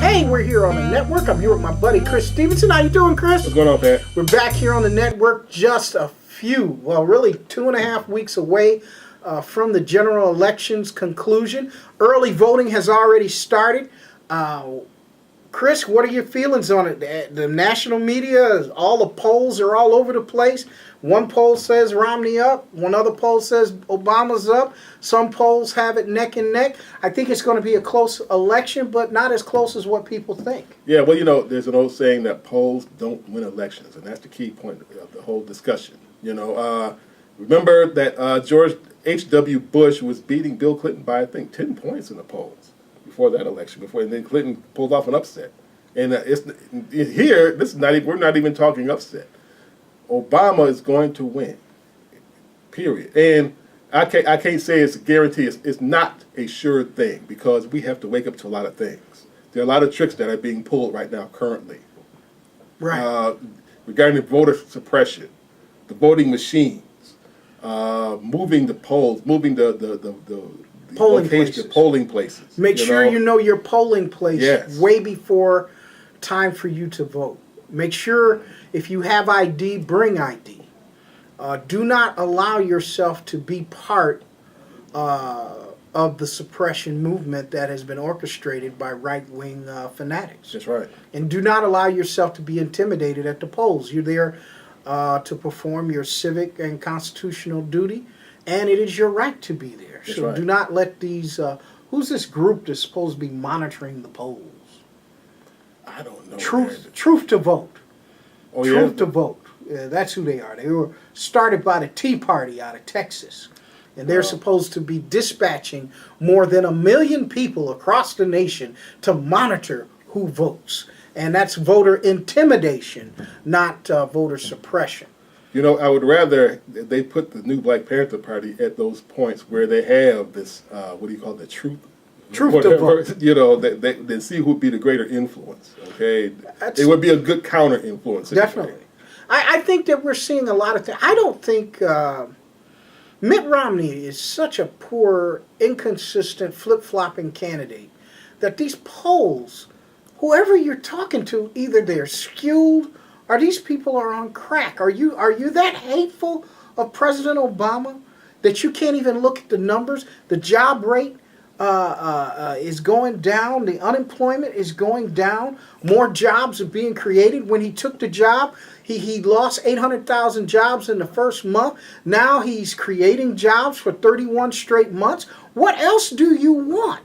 Hey, we're here on the network. I'm here with my buddy Chris Stevenson. How you doing, Chris? What's going on, Pat? We're back here on the network just a few, well, really 2.5 weeks away from the general election's conclusion. Early voting has already started. Chris, what are your feelings on it? The national media, all the polls are all over the place. One poll says Romney up. One other poll says Obama's up. Some polls have it neck and neck. I think it's going to be a close election, but not as close as what people think. Yeah, well, you know, there's an old saying that polls don't win elections, and that's the key point of the whole discussion. You know, remember that George H.W. Bush was beating Bill Clinton by, I think, 10 points in the polls before that election, and then Clinton pulled off an upset. And here, this is not even, we're not even talking upset. Obama is going to win, period. And I can't say it's a guarantee. It's not a sure thing because we have to wake up to a lot of things. There are a lot of tricks that are being pulled right now currently. Right. Regarding voter suppression, the voting machines, moving the polls, moving the polling places. Make sure you know your polling place way before time for you to vote. Make sure if you have ID, bring ID. Do not allow yourself to be part of the suppression movement that has been orchestrated by right-wing fanatics. That's right. And do not allow yourself to be intimidated at the polls. You're there to perform your civic and constitutional duty, and it is your right to be there. That's so right. Do not let these... who's this group that's supposed to be monitoring the polls? I don't know. Truth to Vote. Oh, Truth yeah? to Vote. That's who they are. They were started by the Tea Party out of Texas. And they're supposed to be dispatching more than 1 million people across the nation to monitor who votes. And that's voter intimidation, not voter suppression. You know, I would rather they put the new Black Panther Party at those points where they have this, what do you call it, truth to vote. You know, they see who would be the greater influence, okay? It would be a good counter influence. Definitely. I think that we're seeing a lot of things. I don't think Mitt Romney is such a poor, inconsistent, flip-flopping candidate that these polls, whoever you're talking to, either they're skewed or these people are on crack. Are you that hateful of President Obama that you can't even look at the numbers? The job rate is going down. The unemployment is going down. More jobs are being created. When he took the job, he lost 800,000 jobs in the first month. Now he's creating jobs for 31 straight months. What else do you want?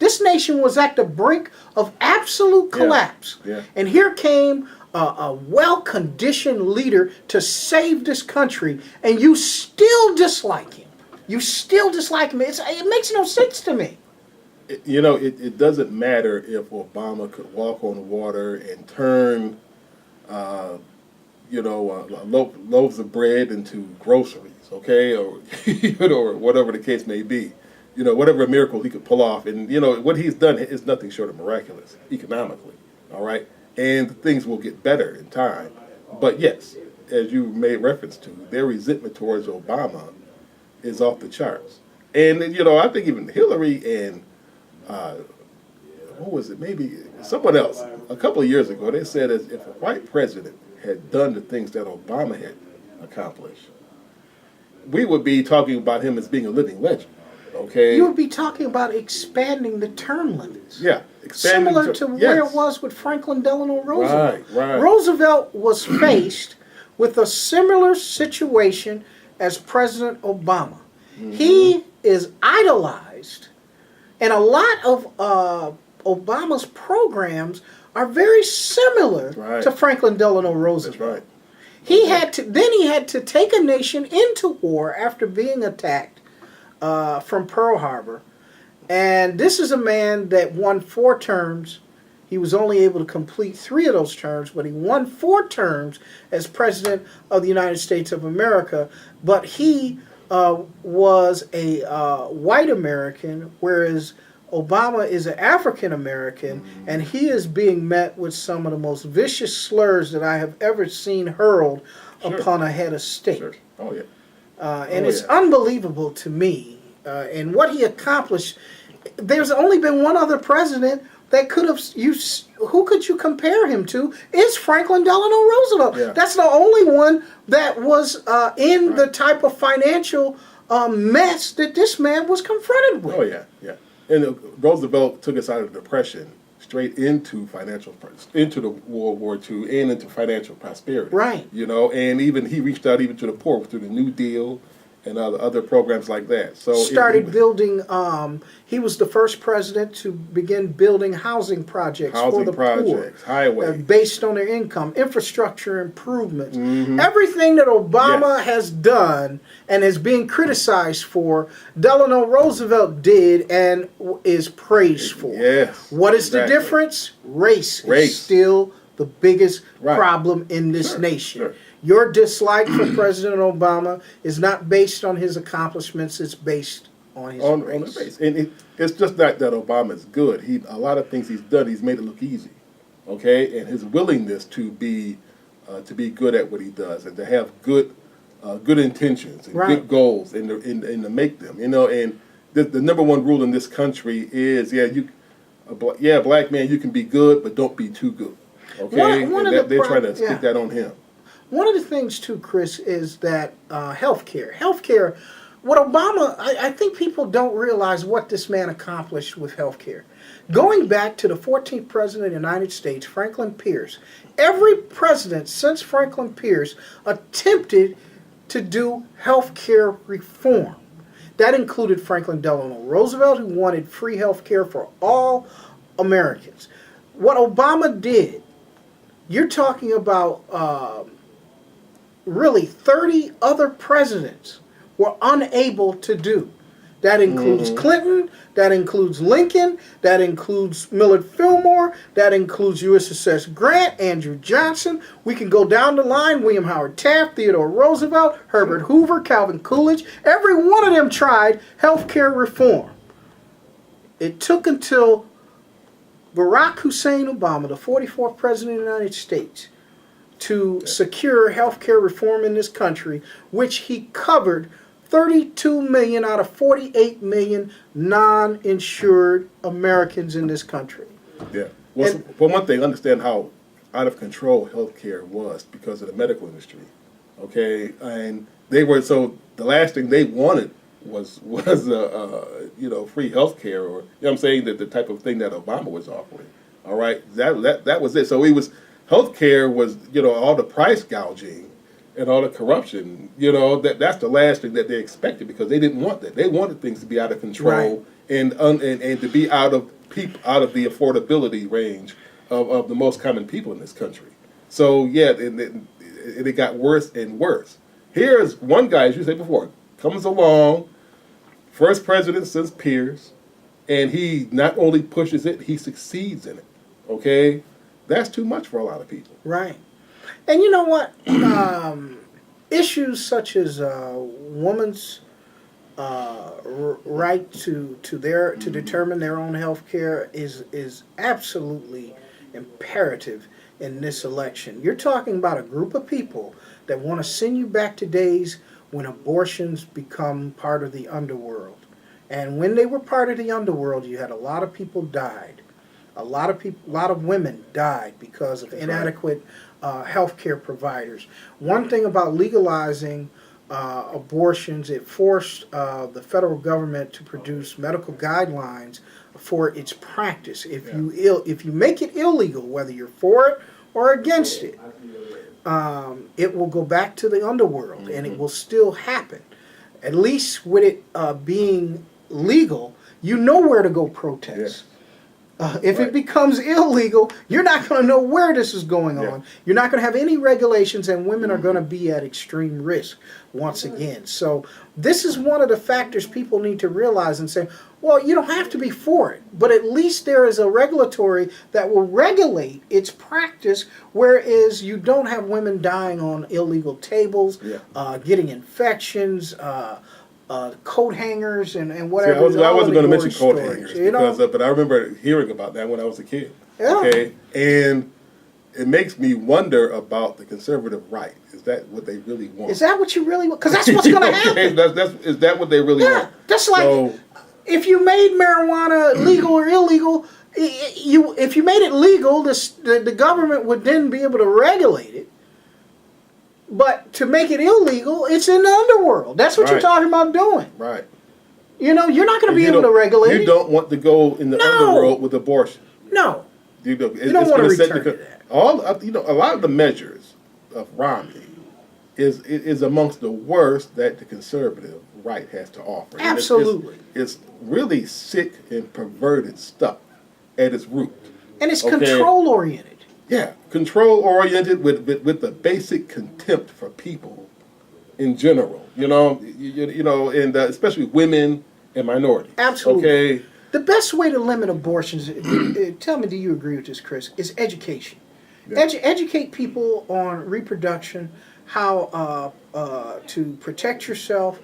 This nation was at the brink of absolute collapse. Yeah. And here came a well-conditioned leader to save this country, and you still dislike him. You still dislike him. It makes no sense to me. You know, it doesn't matter if Obama could walk on water and turn, loaves of bread into groceries, okay, or or whatever the case may be. You know, whatever miracle he could pull off, and you know what he's done is nothing short of miraculous economically. All right, and things will get better in time. But yes, as you made reference to, their resentment towards Obama is off the charts. And, you know, I think even Hillary and, what was it, maybe someone else, a couple of years ago, they said as if a white president had done the things that Obama had accomplished, we would be talking about him as being a living legend, okay? You would be talking about expanding the term limits. Yeah. Similar to where it was with Franklin Delano Roosevelt. Right. Roosevelt was faced with a similar situation as President Obama. Mm-hmm. He is idolized, and a lot of Obama's programs are very similar to Franklin Delano Roosevelt. That's right. He had to take a nation into war after being attacked from Pearl Harbor, and this is a man that won 4 terms. He was only able to complete 3 of those terms, but he won 4 terms as President of the United States of America. But he was a white American, whereas Obama is an African American, and he is being met with some of the most vicious slurs that I have ever seen hurled upon a head of state. Sure. Oh, yeah. And it's unbelievable to me. And what he accomplished, there's only been one other president that could have who could you compare him to is Franklin Delano Roosevelt. Yeah. That's the only one that was in the type of financial mess that this man was confronted with. Oh yeah, yeah. And Roosevelt took us out of the Depression straight into into the World War II and into financial prosperity. Right. You know, and even he reached out even to the poor through the New Deal and other programs like that. So started building. He was the first president to begin building housing projects for the poor, highways, based on their income, infrastructure improvements. Everything that Obama has done and is being criticized for, Delano Roosevelt did and is praised for. Yes. What is the difference? Race is still the biggest problem in this nation. Sure. Your dislike for President Obama is not based on his accomplishments, it's based on his race. On the base. And it's just not that Obama is good. A lot of things he's done, he's made it look easy. Okay? And his willingness to be good at what he does and to have good intentions and good goals and to make them. You know, and the number one rule in this country is, black man, you can be good, but don't be too good. Okay? They're trying to stick that on him. One of the things, too, Chris, is that healthcare. Healthcare, what Obama, I think people don't realize what this man accomplished with healthcare. Going back to the 14th president of the United States, Franklin Pierce, every president since Franklin Pierce attempted to do healthcare reform. That included Franklin Delano Roosevelt, who wanted free healthcare for all Americans. What Obama did, you're talking about really 30 other presidents were unable to do. That includes Clinton, that includes Lincoln, that includes Millard Fillmore, that includes USS Grant, Andrew Johnson. We can go down the line, William Howard Taft, Theodore Roosevelt, Herbert Hoover, Calvin Coolidge. Every one of them tried healthcare reform. It took until Barack Hussein Obama, the 44th president of the United States, to secure health care reform in this country, which he covered 32 million out of 48 million non-insured Americans in this country. Yeah. Well, for one thing, understand how out of control healthcare was because of the medical industry. Okay, and the last thing they wanted was free healthcare, or I'm saying that the type of thing that Obama was offering. All right, that was it. So healthcare was, all the price gouging and all the corruption, that's the last thing that they expected, because they didn't want that. They wanted things to be out of control and to be out of the affordability range of the most common people in this country. So it got worse and worse. Here's one guy, as you said before, comes along, first president since Pierce, and he not only pushes it, he succeeds in it. Okay? That's too much for a lot of people. Right. And you know what? Issues such as women's right to determine their own health care is absolutely imperative in this election. You're talking about a group of people that want to send you back to days when abortions become part of the underworld. And when they were part of the underworld, you had a lot of people died. A lot of women died because of inadequate health care providers. One thing about legalizing abortions, it forced the federal government to produce medical guidelines for its practice. If you make it illegal, whether you're for it or against it, it will go back to the underworld, and it will still happen. At least with it being legal, you know where to go protest. Yes. If it becomes illegal, you're not going to know where this is going on. You're not going to have any regulations, and women are going to be at extreme risk once again. So this is one of the factors people need to realize and say, well, you don't have to be for it, but at least there is a regulatory that will regulate its practice, whereas you don't have women dying on illegal tables, getting infections, coat hangers and whatever. See, I wasn't going to mention coat hangers but I remember hearing about that when I was a kid. Yeah. Okay, and it makes me wonder about the conservative right. Is that what they really want? Is that what you really want? Because that's what's going to happen. Is that what they really want? Just like if you made marijuana legal or illegal, If you made it legal, the government would then be able to regulate it. But to make it illegal, it's in the underworld. That's what you're talking about doing. Right. You know, you're not going to be able to regulate it. You don't want to go in the underworld with abortion. No. You don't want to return to that. A lot of the measures of Romney is amongst the worst that the conservative right has to offer. Absolutely. It's really sick and perverted stuff at its root. And it's control-oriented. Yeah, control-oriented with the basic contempt for people in general. You know, and especially women and minorities. Absolutely. Okay. The best way to limit abortions, tell me, do you agree with this, Chris, is education. Yeah. Educate people on reproduction, how to protect yourself,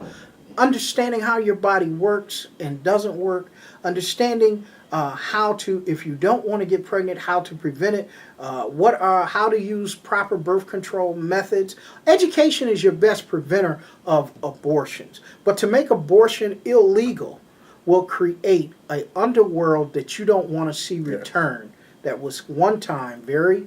understanding how your body works and doesn't work, understanding how to, if you don't want to get pregnant, how to prevent it, how to use proper birth control methods. Education is your best preventer of abortions. But to make abortion illegal will create an underworld that you don't want to see return. That was one time very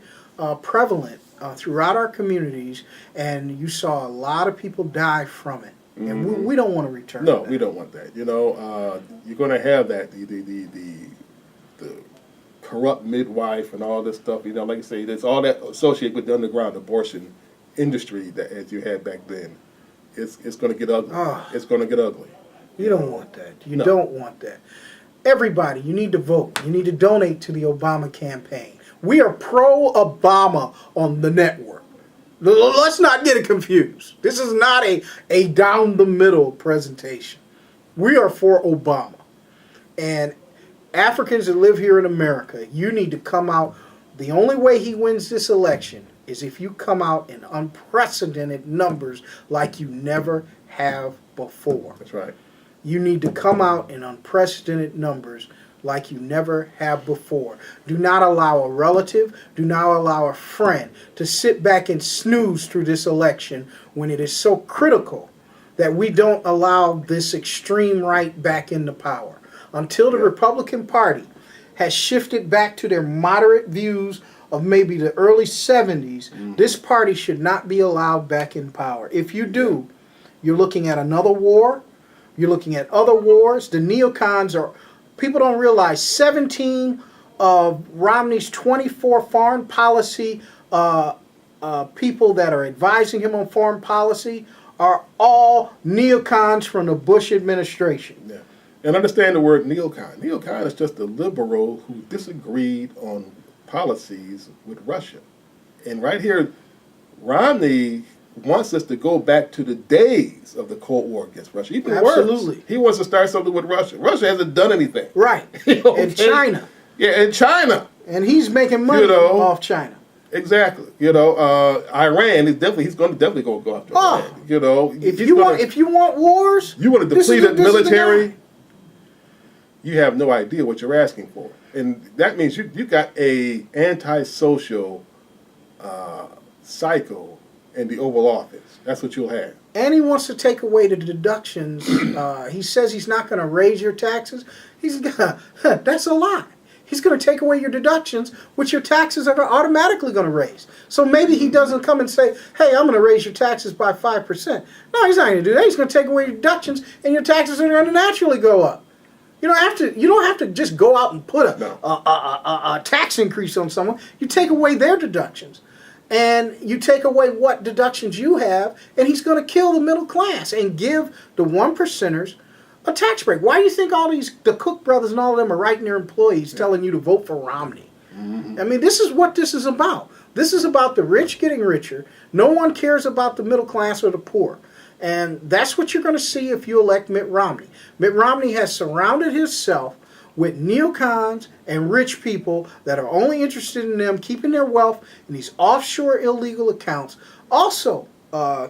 prevalent throughout our communities, and you saw a lot of people die from it. And we don't want to return to that. We don't want that. You know, you're going to have that, the corrupt midwife and all this stuff. You know, like I say, there's all that associated with the underground abortion industry that as you had back then. It's going to get ugly. It's going to get ugly. You don't want that. You don't want that. Everybody, you need to vote. You need to donate to the Obama campaign. We are pro-Obama on the network. Let's not get it confused. This is not a down-the-middle presentation. We are for Obama. And Africans that live here in America, you need to come out. The only way he wins this election is if you come out in unprecedented numbers like you never have before. That's right. You need to come out in unprecedented numbers like you never have before. Do not allow a relative, do not allow a friend to sit back and snooze through this election when it is so critical that we don't allow this extreme right back into power. Until the Republican Party has shifted back to their moderate views of maybe the early 70s, this party should not be allowed back in power. If you do, you're looking at another war. You're looking at other wars. The neocons are, people don't realize 17 of Romney's 24 foreign policy people that are advising him on foreign policy are all neocons from the Bush administration. Yeah. And understand the word neocon. Neocon is just a liberal who disagreed on policies with Russia. And right here, Romney wants us to go back to the days of the Cold War against Russia. Even Absolutely. worse. He wants to start something with Russia. Russia hasn't done anything. Right. And China. Yeah, and China. And he's making money off China. Exactly. Iran is he's going to definitely go after Iran. If you want wars, you want a depleted military, you have no idea what you're asking for. And that means you got a antisocial psycho in the Oval Office. That's what you'll have. And he wants to take away the deductions. He says he's not going to raise your taxes. That's a lie. He's going to take away your deductions, which your taxes are automatically going to raise. So maybe he doesn't come and say, hey, I'm going to raise your taxes by 5%. No, he's not going to do that. He's going to take away your deductions, and your taxes are going to naturally go up. You don't have to just go out and put a tax increase on someone. You take away their deductions. And you take away what deductions you have, and he's going to kill the middle class and give the 1%ers a tax break. Why do you think the Cook brothers and all of them are writing their employees telling you to vote for Romney? I mean, this is what this is about. This is about the rich getting richer. No one cares about the middle class or the poor. And that's what you're going to see if you elect Mitt Romney. Mitt Romney has surrounded himself with neocons and rich people that are only interested in them keeping their wealth in these offshore illegal accounts. Also,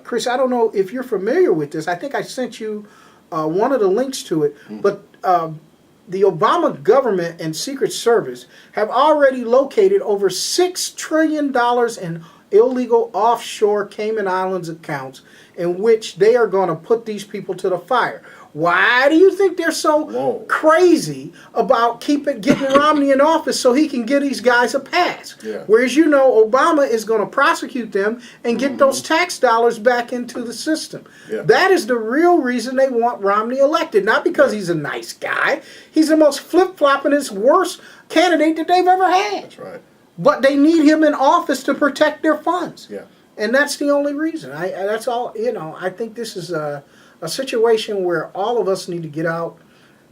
Chris, I don't know if you're familiar with this. I think I sent you one of the links to it. But the Obama government and Secret Service have already located over $6 trillion in illegal offshore Cayman Islands accounts in which they are going to put these people to the fire. Why do you think they're so Whoa. crazy about getting Romney in office so he can give these guys a pass? Yeah. Whereas Obama is going to prosecute them and get those tax dollars back into the system. Yeah. That is the real reason they want Romney elected. Not because he's a nice guy. He's the most flip-floppingest, worst candidate that they've ever had. That's right. But they need him in office to protect their funds. Yeah. And that's the only reason. That's all. I think this is a situation where all of us need to get out,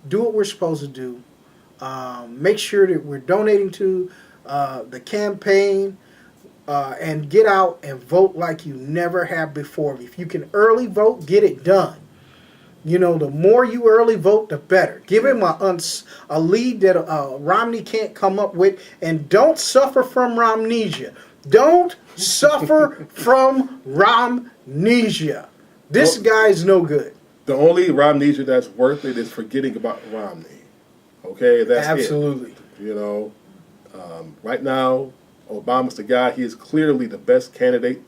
do what we're supposed to do, make sure that we're donating to the campaign, and get out and vote like you never have before. If you can early vote, get it done. The more you early vote, the better. Give him a lead that Romney can't come up with, and don't suffer from Romnesia. Don't suffer from Romnesia. This guy's no good. The only Romnesia that's worth it is forgetting about Romney. Okay, that's Absolutely. it. Right now, Obama's the guy. He is clearly the best candidate,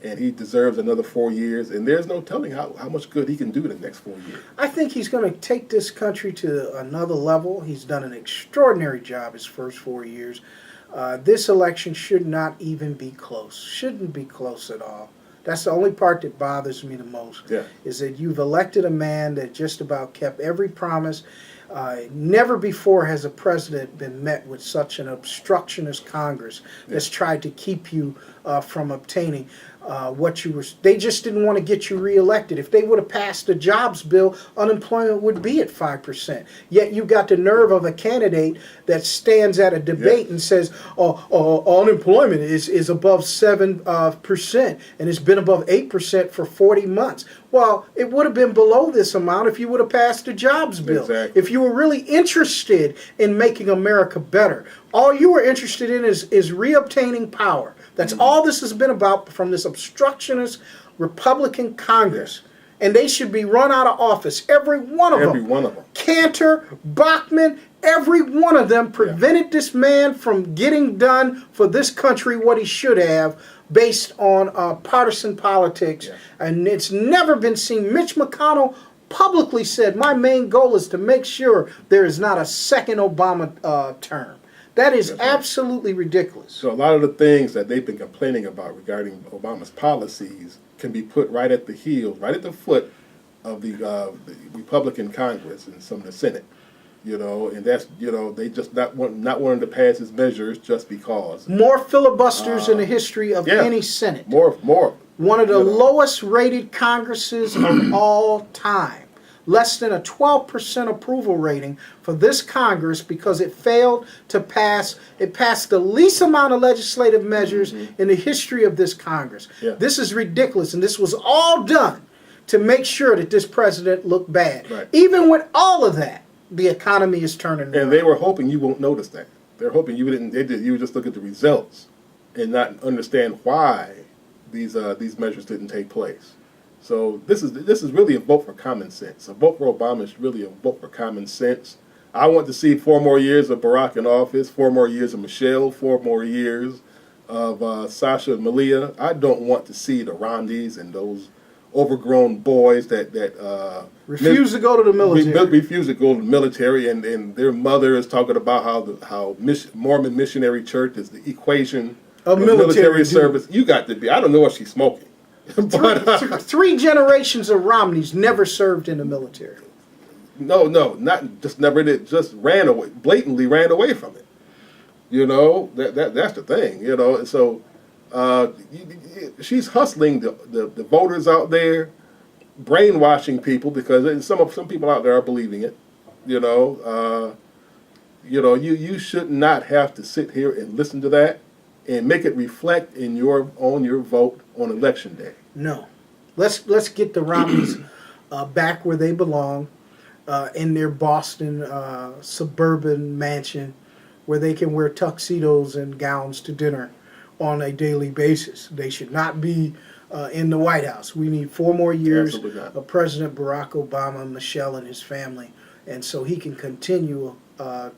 and he deserves another 4 years. And there's no telling how much good he can do in the next 4 years. I think he's going to take this country to another level. He's done an extraordinary job his first 4 years. This election should not even be close. Shouldn't be close at all. That's the only part that bothers me the most. Yeah. Is that you've elected a man that just about kept every promise. Never before has a president been met with such an obstructionist Congress that's tried to keep you from obtaining what you were. They just didn't want to get you reelected. If they would have passed the jobs bill, unemployment would be at 5%. Yet you got the nerve of a candidate that stands at a debate and says, unemployment is above 7%, and it's been above 8% for 40 months. Well, it would have been below this amount if you would have passed the jobs bill. Exactly. If you were really interested in making America better. All you were interested in is reobtaining power. That's all this has been about from this obstructionist Republican Congress. And they should be run out of office. Every one of them. Every one of them. Cantor, Bachman, every one of them prevented this man from getting done for this country what he should have based on partisan politics. Yeah. And it's never been seen. Mitch McConnell publicly said, my main goal is to make sure there is not a second Obama term. That is absolutely ridiculous. So a lot of the things that they've been complaining about regarding Obama's policies can be put right at the heel, right at the foot of the Republican Congress and some of the Senate. And that's they just not wanting to pass his measures just because. More filibusters in the history of any Senate. More. One of the lowest rated Congresses of all time. Less than a 12% approval rating for this Congress because it failed to pass. It passed the least amount of legislative measures in the history of this Congress. Yeah. This is ridiculous, and this was all done to make sure that this president looked bad. Right. Even with all of that, the economy is turning around. And they were hoping you won't notice that. They're hoping you didn't. You would just look at the results and not understand why these measures didn't take place. So this is really a vote for common sense. A vote for Obama is really a vote for common sense. I want to see 4 more years of Barack in office, 4 more years of Michelle, 4 more years of Sasha and Malia. I don't want to see the Romneys and those overgrown boys that refuse to go to the military. Refuse to go to the military, and their mother is talking about how Mormon Missionary Church is the equation of military service. You got to be. I don't know what she's smoking. Three generations of Romneys never served in the military. No, not just never did. Just ran away, blatantly ran away from it. That's the thing. So she's hustling the voters out there, brainwashing people because some people out there are believing it. You should not have to sit here and listen to that and make it reflect on your vote on election day. No. Let's get the Romneys back where they belong, in their Boston suburban mansion where they can wear tuxedos and gowns to dinner on a daily basis. They should not be in the White House. We need 4 more years of President Barack Obama, Michelle, and his family, and so he can continue to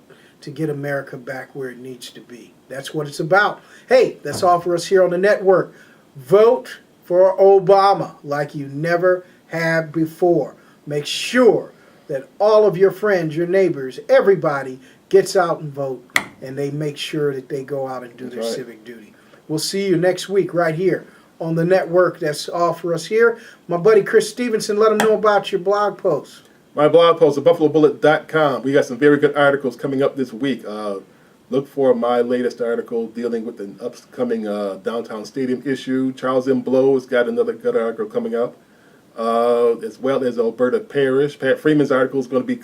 get America back where it needs to be. That's what it's about. Hey, that's all for us here on the network. Vote for Obama like you never have before. make sure that all of your friends, your neighbors, everybody gets out and vote, and they make sure that they go out and do their civic duty. We'll see you next week right here on the network. That's all for us here. My buddy Chris Stevenson, let them know about your blog post. My blog post at buffalobullet.com. We got some very good articles coming up this week. Look for my latest article dealing with the upcoming downtown stadium issue. Charles M. Blow has got another good article coming up, as well as Alberta Parish. Pat Freeman's article is going to be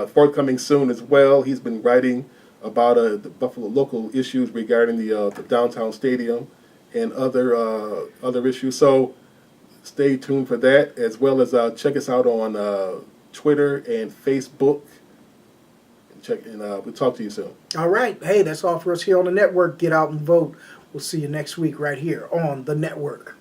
forthcoming soon as well. He's been writing about the Buffalo local issues regarding the downtown stadium and other issues. So stay tuned for that, as well as check us out on Twitter and Facebook. We'll talk to you soon. All right. Hey, that's all for us here on the network. Get out and vote. We'll see you next week right here on the network.